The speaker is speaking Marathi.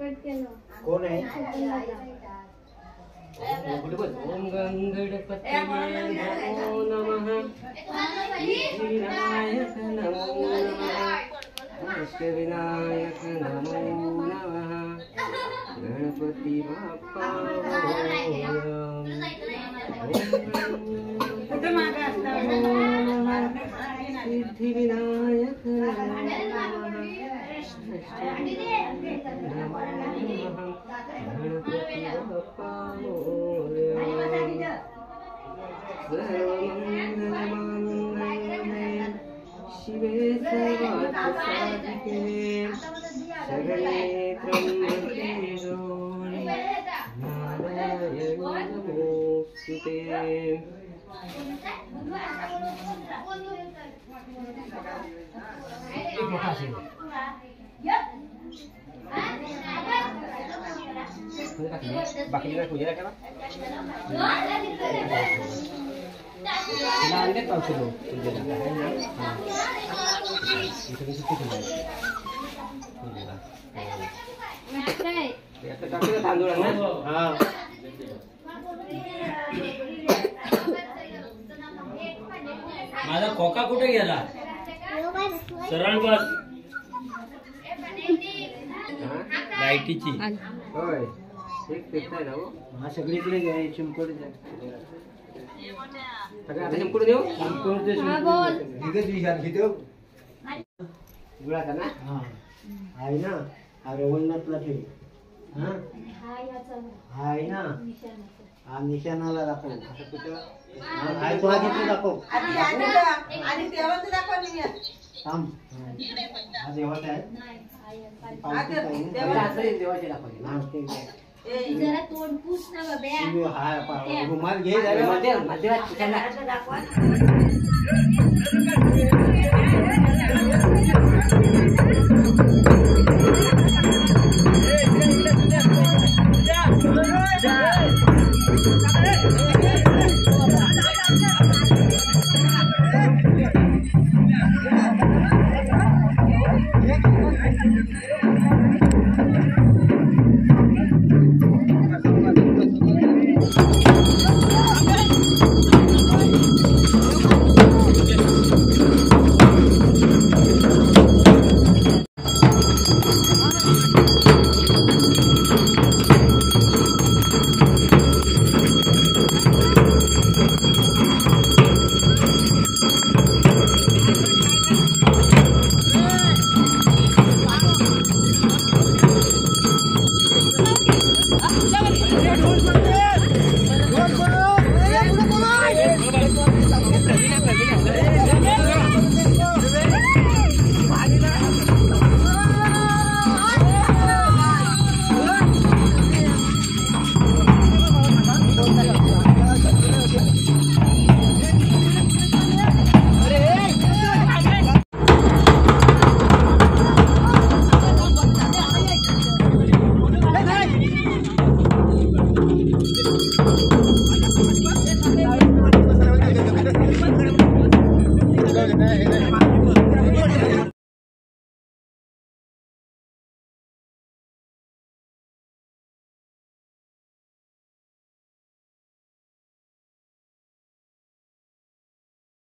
कोण आहे? ओम गणपतये नमो नमः विनायक नमो नमः अष्टविनायक नमो नमः गणपती बाप्पा सिद्धिविनायक गणपती बाप्पा सर्वमंगलमांगल्ये शिवे सर्वार्थसाधिके शरण्ये त्र्यंबके गौरी नारायणी नमोस्तुते। बाकी पूजा क्या नांदे पावसे लोग पूजा है ना। हां ये तो किसी को नहीं पूजा है ये तो टाकले तांदूळ ना। हां माझा खोका कुठे गेला? सरळ बस लाईटीची होय एक पेटताय ना हो। हा सगळीकडे जाय चिमकोडे जाय सगळं आता चिमकोड देऊ चिमकोड हां बोल निघत विचार घेतो गुळाचा ना। हां आहे ना अरे वन्नातला ठेव। हां हाय याचा हाय ना हा निशाणाला दाखव असं कुठं हाय तो आधी दाखव आधी देवाचं दाखव नाही थांब हा देवाचा आहे नाही आता देवाचे दाखव ना जरा तोंड पुस ना बाबा हाय रुमाल घे जरा मध्यवात त्याला दाखवा।